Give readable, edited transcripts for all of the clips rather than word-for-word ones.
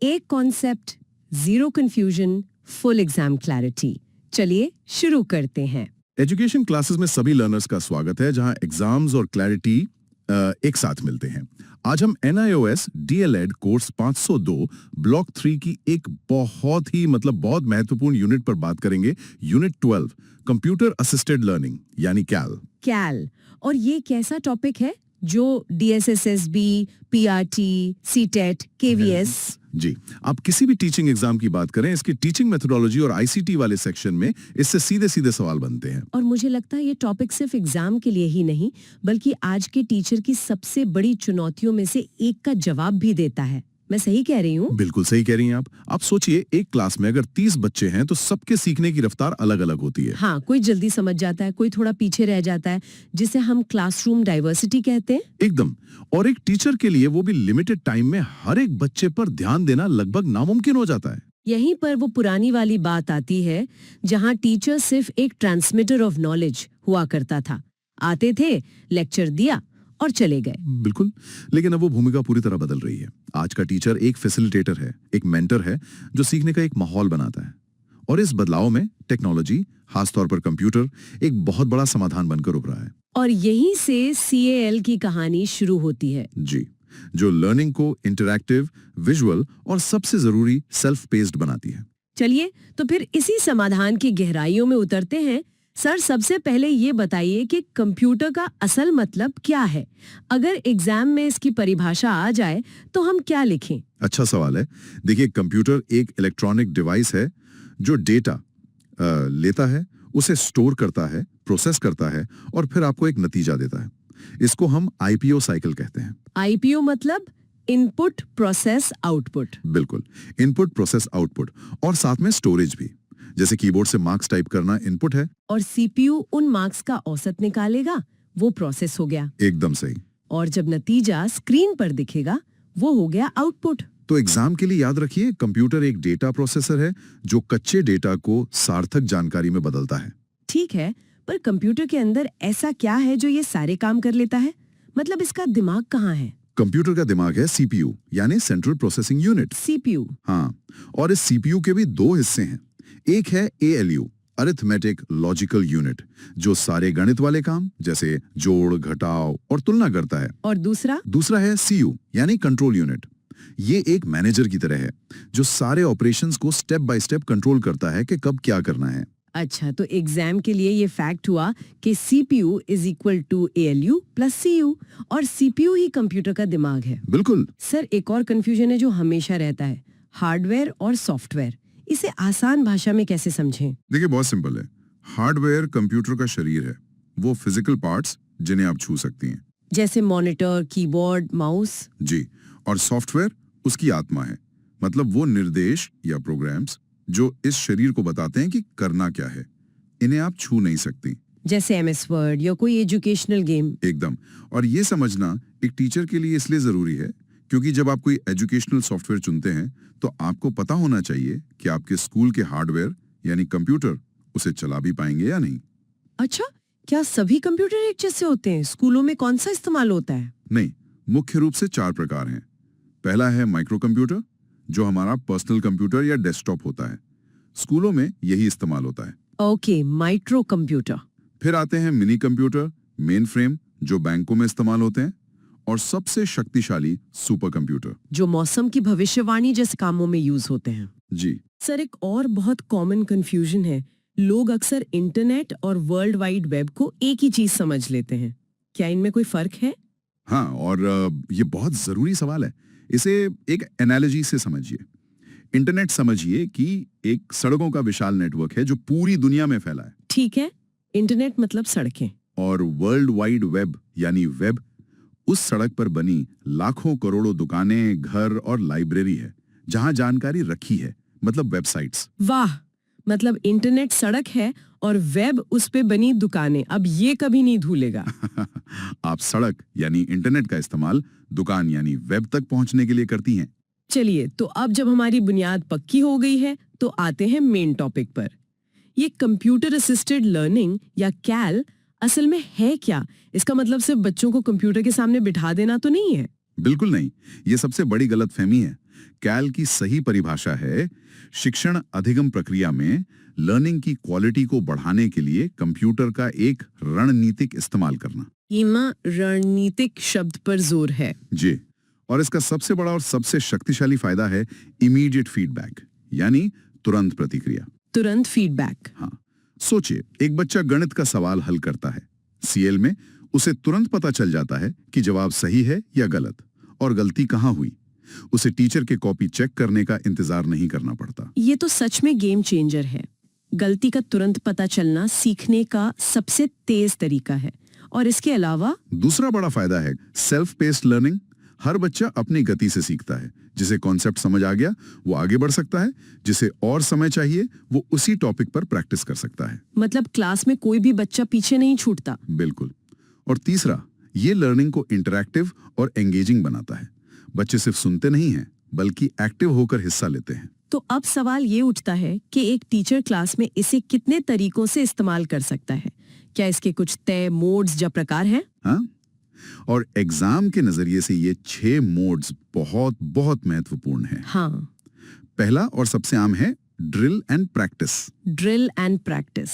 एक concept, zero confusion, full exam clarity. चलिए शुरू करते हैं। एजुकेशन क्लासेस में सभी लर्नर्स का स्वागत है, जहां एग्जाम्स और क्लैरिटी एक साथ मिलते हैं। आज हम NIOS DLED कोर्स 502 ब्लॉक 3 की एक बहुत महत्वपूर्ण यूनिट पर बात करेंगे। यूनिट 12, कंप्यूटर असिस्टेड लर्निंग यानी कैल। और ये कैसा टॉपिक है जो DSSSB, PRT, CTET, KVS। जी, आप किसी भी टीचिंग एग्जाम की बात करें, इसकी टीचिंग मेथोडोलॉजी और ICT वाले सेक्शन में इससे सीधे सीधे सवाल बनते हैं। और मुझे लगता है ये टॉपिक सिर्फ एग्जाम के लिए ही नहीं, बल्कि आज के टीचर की सबसे बड़ी चुनौतियों में से एक का जवाब भी देता है। मैं सही कह रही हूँ? बिल्कुल सही कह रही हैं आप सोचिए, एक क्लास में अगर 30 बच्चे हैं तो सबके सीखने की रफ्तार अलग अलग होती है। हाँ, कोई जल्दी समझ जाता है, कोई थोड़ा पीछे रह जाता है, जिसे हम क्लासरूम डाइवर्सिटी कहते हैं। एकदम। और एक टीचर के लिए वो भी लिमिटेड टाइम में हर एक बच्चे पर ध्यान देना लगभग नामुमकिन हो जाता है। यहीं पर वो पुरानी वाली बात आती है, जहाँ टीचर सिर्फ एक ट्रांसमिटर ऑफ नॉलेज हुआ करता था। आते थे, लेक्चर दिया और चले गए। बिल्कुल, लेकिन अब वो भूमिका पूरी तरह बदल रही है। आज का टीचर एक फैसिलिटेटर है, एक मेंटर है, जो सीखने का एक माहौल बनाता है। और इस बदलाव में टेक्नोलॉजी, खासतौर पर कंप्यूटर, एक बहुत बड़ा समाधान बनकर उभरा है। और यहीं से CAL की कहानी शुरू होती है। जी, जो लर्निंग को इंटरैक्टिव, विजुअल और सबसे जरूरी सेल्फ पेस्ड बनाती है। चलिए तो फिर इसी समाधान की गहराइयों में उतरते हैं। सर, सबसे पहले ये बताइए कि कंप्यूटर का असल मतलब क्या है? अगर एग्जाम में इसकी परिभाषा आ जाए तो हम क्या लिखें? अच्छा सवाल है। देखिए, कंप्यूटर एक इलेक्ट्रॉनिक डिवाइस है जो डेटा लेता है, उसे स्टोर करता है, प्रोसेस करता है और फिर आपको एक नतीजा देता है। इसको हम IPO साइकिल कहते हैं। IPO मतलब इनपुट प्रोसेस आउटपुट। बिल्कुल, इनपुट प्रोसेस आउटपुट, और साथ में स्टोरेज भी। जैसे कीबोर्ड से मार्क्स टाइप करना इनपुट है, और CPU उन मार्क्स का औसत निकालेगा, वो प्रोसेस हो गया। एकदम सही। और जब नतीजा स्क्रीन पर दिखेगा, वो हो गया आउटपुट। तो एग्जाम के लिए याद रखिए, कंप्यूटर एक डेटा प्रोसेसर है जो कच्चे डेटा को सार्थक जानकारी में बदलता है। ठीक है, पर कंप्यूटर के अंदर ऐसा क्या है जो ये सारे काम कर लेता है? मतलब इसका दिमाग कहाँ है? कंप्यूटर का दिमाग है CPU, यानी सेंट्रल प्रोसेसिंग यूनिट। CPU। हाँ, और इस CPU के भी दो हिस्से हैं। एक है ALU, अरिथमेटिक लॉजिकल यूनिट, जो सारे गणित वाले काम जैसे जोड़, घटाव और तुलना करता है। और दूसरा है CU, यानी कंट्रोल यूनिट। ये एक मैनेजर की तरह है, जो सारे ऑपरेशंस को स्टेप बाय स्टेप कंट्रोल करता है कि कब क्या करना है। अच्छा, तो एग्जाम के लिए ये फैक्ट हुआ कि CPU is equal to ALU plus CU, और CPU ही कंप्यूटर का दिमाग है। बिल्कुल। सर, एक और कंफ्यूजन है जो हमेशा रहता है, हार्डवेयर और सॉफ्टवेयर। इसे आसान भाषा में कैसे समझें? देखिए, बहुत सिंपल है। हार्डवेयर कंप्यूटर का शरीर है, वो फिजिकल पार्ट्स जिन्हें आप छू सकती हैं, जैसे मॉनिटर, कीबोर्ड, माउस। जी। और सॉफ्टवेयर उसकी आत्मा है, मतलब वो निर्देश या प्रोग्राम्स जो इस शरीर को बताते हैं कि करना क्या है। इन्हें आप छू नहीं सकती। जैसे MS वर्ड या कोई एजुकेशनल गेम। एकदम। और ये समझना एक टीचर के लिए इसलिए जरूरी है क्योंकि जब आप कोई एजुकेशनल सॉफ्टवेयर चुनते हैं तो आपको पता होना चाहिए कि आपके स्कूल के हार्डवेयर यानी कंप्यूटर उसे चला भी पाएंगे या नहीं। अच्छा, क्या सभी कंप्यूटर एक जैसे होते हैं? स्कूलों में कौन सा इस्तेमाल होता है? नहीं, मुख्य रूप से 4 प्रकार हैं। पहला है माइक्रो कंप्यूटर, जो हमारा पर्सनल कंप्यूटर या डेस्कटॉप होता है। स्कूलों में यही इस्तेमाल होता है। Okay, micro computer. फिर आते हैं मिनी कंप्यूटर, मेन फ्रेम, जो बैंकों में इस्तेमाल होते हैं। और सबसे शक्तिशाली सुपर कंप्यूटर, जो मौसम की भविष्यवाणी जैसे कामों में यूज होते हैं। जी। सर, एक और बहुत कॉमन कंफ्यूजन है, लोग अक्सर इंटरनेट और वर्ल्ड वाइड वेब को एक ही चीज समझ लेते हैं। क्या इनमें कोई फर्क है? हाँ, और ये बहुत जरूरी सवाल है। इसे एक एनालॉजी से समझिए। इंटरनेट समझिए कि एक सड़कों का विशाल नेटवर्क है जो पूरी दुनिया में फैला है। ठीक है, इंटरनेट मतलब सड़कें। और वर्ल्ड वाइड वेब यानी वेब उस सड़क पर बनी लाखों करोड़ों दुकानें, घर और लाइब्रेरी है जहां जानकारी रखी है, मतलब वेबसाइट्स। वाह, मतलब इंटरनेट सड़क है और वेब उस पे बनी दुकानें। अब ये कभी नहीं भूलेगा। आप सड़क यानी इंटरनेट का इस्तेमाल दुकान यानी वेब तक पहुंचने के लिए करती हैं। चलिए, तो अब जब हमारी बुनियाद पक्की हो गई है तो आते हैं मेन टॉपिक पर। ये कंप्यूटर असिस्टेड लर्निंग या कैल असल में है क्या? इसका मतलब सिर्फ बच्चों को कंप्यूटर के सामने बिठा देना तो नहीं है? बिल्कुल नहीं, ये सबसे बड़ी गलतफहमी है। कैल की सही परिभाषा है शिक्षण अधिगम प्रक्रिया में लर्निंग की क्वालिटी को बढ़ाने के लिए कंप्यूटर का एक रणनीतिक इस्तेमाल करना। यहाँ रणनीतिक शब्द पर जोर है। जी, और इसका सबसे बड़ा और सबसे शक्तिशाली फायदा है इमीडिएट फीडबैक, यानी तुरंत प्रतिक्रिया। तुरंत फीडबैक। हाँ, सोचिए एक बच्चा गणित का सवाल हल करता है। सीएल में उसे तुरंत पता चल जाता है कि जवाब सही है या गलत और गलती कहाँ हुई। उसे टीचर के कॉपी चेक करने का इंतजार नहीं करना पड़ता। ये तो सच में गेम चेंजर है। गलती का तुरंत पता चलना सीखने का सबसे तेज तरीका है। और इसके अलावा दूसरा बड़ा फायदा है सेल्फ पेस्ड लर्निंग। हर बच्चा अपनी गति से सीखता है। जिसे कॉन्सेप्ट समझ आ गया वो आगे बढ़ सकता है, जिसे और समय चाहिए वो उसी टॉपिक पर प्रैक्टिस कर सकता है। मतलब क्लास में कोई भी बच्चा पीछे नहीं छूटता। बिल्कुल। और तीसरा, ये लर्निंग को इंटरैक्टिव और एंगेजिंग बनाता है। बच्चे सिर्फ सुनते नहीं हैं बल्कि एक्टिव होकर हिस्सा लेते हैं। तो अब सवाल ये उठता है कि एक टीचर क्लास में इसे कितने तरीकों से इस्तेमाल कर सकता है? क्या इसके कुछ तय मोड्स या प्रकार हैं? हाँ, और एग्जाम के नजरिए से ये 6 मोड्स बहुत बहुत महत्वपूर्ण हैं। हाँ। पहला और सबसे आम है drill and practice. Drill and practice.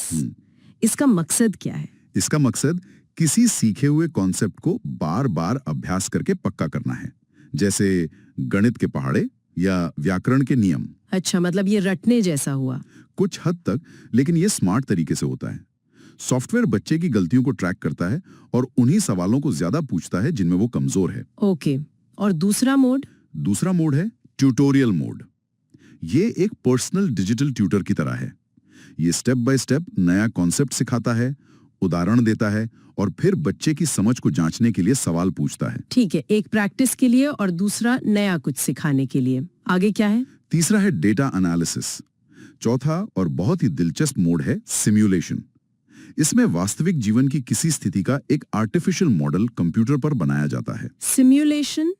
इसका मकसद क्या है? इसका मकसद किसी सीखे हुए कॉन्सेप्ट को बार बार अभ्यास करके पक्का करना है, जैसे गणित के पहाड़े या व्याकरण के नियम। अच्छा, मतलब ये रटने जैसा हुआ। कुछ हद तक, लेकिन ये स्मार्ट तरीके से होता है। सॉफ्टवेयर बच्चे की गलतियों को ट्रैक करता है और उन्हीं सवालों को ज्यादा पूछता है जिनमें वो कमजोर है। ओके। और दूसरा मोड? दूसरा मोड है ट्यूटोरियल मोड। ये एक पर्सनल डिजिटल ट्यूटर की तरह है। ये स्टेप बाय स्टेप नया कॉन्सेप्ट सिखाता है, उदाहरण देता है और फिर बच्चे की समझ को जांचने के लिए सवाल पूछता है। ठीक है, एक प्रैक्टिस के लिए और दूसरा नया कुछ सिखाने के लिए। आगे क्या है? तीसरा है डेटा एनालिसिस। चौथा और बहुत ही दिलचस्प मोड है सिम्युलेशन। इसमें वास्तविक जीवन की किसी स्थिति का एक आर्टिफिशियल मॉडल कंप्यूटर पर बनाया जाता है। सिम्युलेशन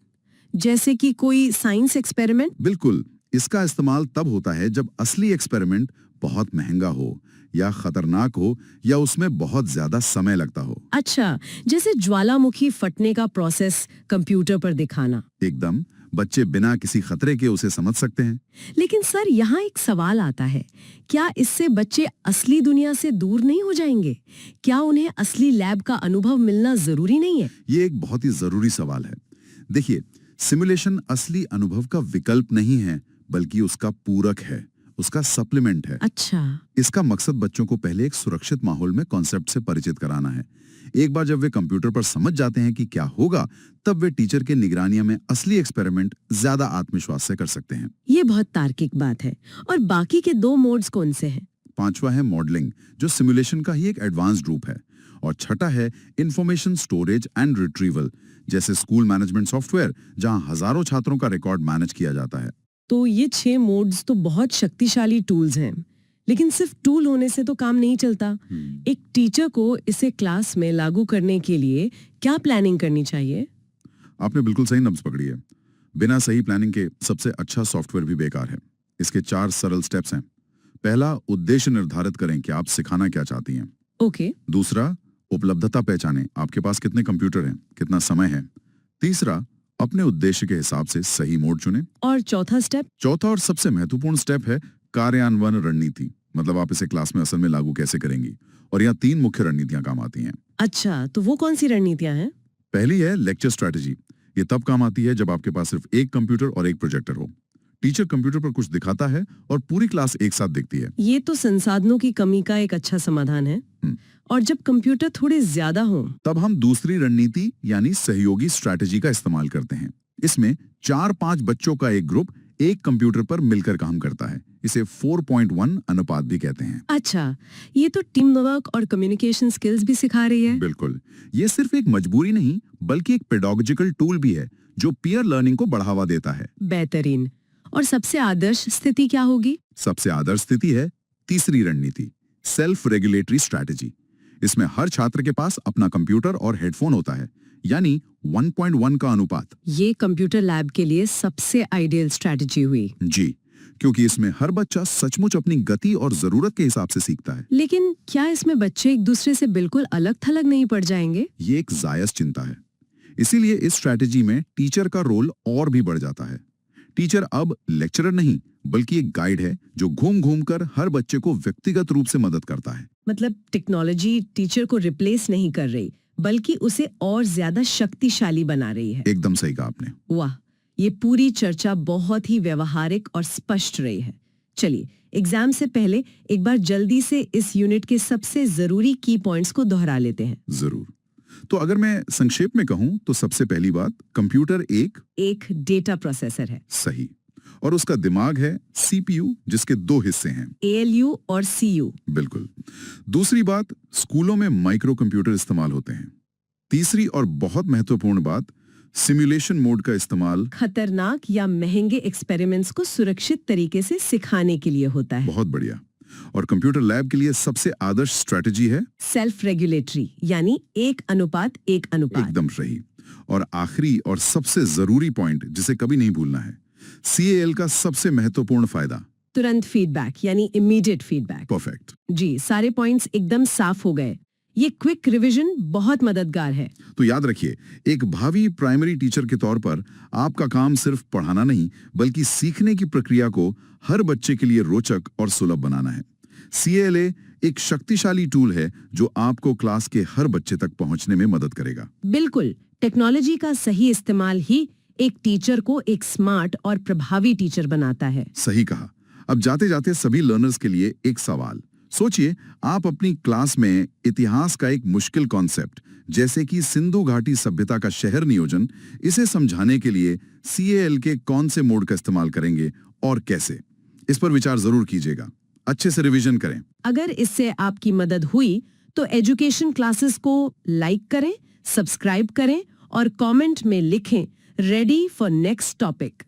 जैसे कि कोई साइंस एक्सपेरिमेंट? बिल्कुल। इसका इस्तेमाल तब होता है जब असली एक्सपेरिमेंट बहुत महंगा हो या खतरनाक हो या उसमें बहुत ज्यादा समय लगता हो। अच्छा, जैसे ज्वालामुखी फटने का प्रोसेस कंप्यूटर पर दिखाना। एकदम। बच्चे बिना किसी खतरे के उसे समझ सकते हैं। लेकिन सर, यहाँ एक सवाल आता है, क्या इससे बच्चे असली दुनिया से दूर नहीं हो जाएंगे? क्या उन्हें असली लैब का अनुभव मिलना जरूरी नहीं है? ये एक बहुत ही जरूरी सवाल है। देखिए, सिमुलेशन असली अनुभव का विकल्प नहीं है बल्कि उसका पूरक है, उसका सप्लीमेंट है। अच्छा। इसका मकसद बच्चों को पहले एक सुरक्षित माहौल में कॉन्सेप्ट से परिचित कराना है। एक बार जब वे कंप्यूटर पर समझ जाते हैं कि क्या होगा, तब वे टीचर के निगरानी में असली एक्सपेरिमेंट ज्यादा आत्मविश्वास से कर सकते हैं। ये बहुत तार्किक बात है। और बाकी के 2 मोड्स कौन से हैं? पांचवा है मॉडलिंग, जो सिमुलेशन का ही एक एडवांस्ड रूप है। और छठा है इंफॉर्मेशन स्टोरेज एंड रिट्रीवल, जैसे स्कूल मैनेजमेंट सॉफ्टवेयर, जहां हजारों छात्रों का रिकॉर्ड मैनेज किया जाता है। तो ये 6 मोड्स तो बहुत शक्तिशाली टूल्स हैं, लेकिन सिर्फ टूल होने से तो काम नहीं चलता। एक टीचर को इसे क्लास में लागू करने के लिए क्या प्लानिंग करनी चाहिए? आपने बिल्कुल सही नब्ज पकड़ी है। बिना सही प्लानिंग के सबसे अच्छा सॉफ्टवेयर भी बेकार है। इसके 4 सरल स्टेप्स हैं। पहला, उद्देश्य निर्धारित करें कि आप सिखाना क्या चाहती हैं। ओके। दूसरा, उपलब्धता पहचानें, आपके पास कितने कंप्यूटर हैं, कितना समय है। तीसरा, अपने उद्देश्य के हिसाब से सही मोड चुनें। और चौथा स्टेप? चौथा और सबसे महत्वपूर्ण स्टेप है कार्यान्वयन रणनीति, मतलब आप इसे क्लास में असल में लागू कैसे करेंगी। और यहाँ 3 मुख्य रणनीतियां काम आती हैं। अच्छा, तो वो कौन सी रणनीतियां हैं? पहली है लेक्चर स्ट्रेटजी। ये तब काम आती है जब आपके पास सिर्फ एक कंप्यूटर और एक प्रोजेक्टर हो। टीचर कंप्यूटर पर कुछ दिखाता है और पूरी क्लास एक साथ देखती है। ये तो संसाधनों की कमी का एक अच्छा समाधान है। और जब कंप्यूटर थोड़े ज्यादा हो, तब हम दूसरी रणनीति यानी सहयोगी स्ट्रैटेजी का इस्तेमाल करते हैं। इसमें 4-5 बच्चों का एक ग्रुप एक कंप्यूटर पर मिलकर काम करता है। इसे 4.1 अनुपात भी कहते हैं। अच्छा, ये तो टीम वर्क और कम्युनिकेशन स्किल्स भी सिखा रही है। बिल्कुल। ये सिर्फ एक मजबूरी नहीं बल्कि एक पेडागोजिकल टूल भी है जो पीयर लर्निंग को बढ़ावा देता है। बेहतरीन। और सबसे आदर्श स्थिति क्या होगी? सबसे आदर्श स्थिति है तीसरी रणनीति, सेल्फ रेगुलेटरी स्ट्रैटेजी। इसमें हर छात्र के पास अपना कंप्यूटर और हेडफोन होता है, यानी 1.1 का अनुपात। ये कंप्यूटर लैब के लिए सबसे आइडियल स्ट्रैटेजी हुई। जी, क्योंकि इसमें हर बच्चा सचमुच अपनी गति और जरूरत के हिसाब से सीखता है। लेकिन क्या इसमें बच्चे एक दूसरे से बिल्कुल अलग थलग नहीं पड़ जाएंगे? ये एक जायज चिंता है। इसीलिए इस स्ट्रैटेजी में टीचर का रोल और भी बढ़ जाता है। टीचर अब लेक्चरर नहीं बल्कि एक गाइड है जो घूम घूम कर हर बच्चे को व्यक्तिगत रूप से मदद करता है। मतलब टेक्नोलॉजी टीचर को रिप्लेस नहीं कर रही बल्कि उसे और ज्यादा शक्तिशाली बना रही है। एकदम सही कहा आपने। वाह, ये पूरी चर्चा बहुत ही व्यवहारिक और स्पष्ट रही है। चलिए एग्जाम से पहले एक बार जल्दी से इस यूनिट के सबसे जरूरी की पॉइंट्स को दोहरा लेते हैं। जरूर। तो अगर मैं संक्षेप में कहूं तो सबसे पहली बात, कंप्यूटर एक डेटा प्रोसेसर है। सही, और उसका दिमाग है सीपीयू जिसके दो हिस्से हैं, ALU और CU। बिल्कुल। दूसरी बात, स्कूलों में माइक्रो कंप्यूटर इस्तेमाल होते हैं। तीसरी और बहुत महत्वपूर्ण बात, सिमुलेशन मोड का इस्तेमाल खतरनाक या महंगे एक्सपेरिमेंट्स को सुरक्षित तरीके से सिखाने के लिए होता है। बहुत बढ़िया। और कंप्यूटर लैब के लिए सबसे आदर्श स्ट्रेटजी है सेल्फ रेगुलेटरी, यानी 1:1 एकदम सही। और आखिरी और सबसे जरूरी पॉइंट जिसे कभी नहीं भूलना है, CAL का सबसे महत्वपूर्ण फायदा, तुरंत फीडबैक यानी इमीडिएट फीडबैक। परफेक्ट। जी, सारे पॉइंट्स एकदम साफ हो गए। ये क्विक रिवीजन बहुत मददगार है। तो याद रखिए, एक भावी प्राइमरी टीचर के तौर पर आपका काम सिर्फ पढ़ाना नहीं बल्कि सीखने की प्रक्रिया को हर बच्चे के लिए रोचक और सुलभ बनाना है। CALA एक शक्तिशाली टूल है जो आपको क्लास के हर बच्चे तक पहुंचने में मदद करेगा। बिल्कुल, टेक्नोलॉजी का सही इस्तेमाल ही एक टीचर को एक स्मार्ट और प्रभावी टीचर बनाता है। सही कहा। अब जाते जाते सभी लर्नर्स के लिए एक सवाल। सोचिए, आप अपनी क्लास में इतिहास का एक मुश्किल कॉन्सेप्ट जैसे कि सिंधु घाटी सभ्यता का शहर नियोजन, इसे समझाने के लिए CAL के कौन से मोड का इस्तेमाल करेंगे और कैसे? इस पर विचार जरूर कीजिएगा। अच्छे से रिवीजन करें। अगर इससे आपकी मदद हुई तो एजुकेशन क्लासेस को लाइक करें, सब्सक्राइब करें और कमेंट में लिखें रेडी फॉर नेक्स्ट टॉपिक।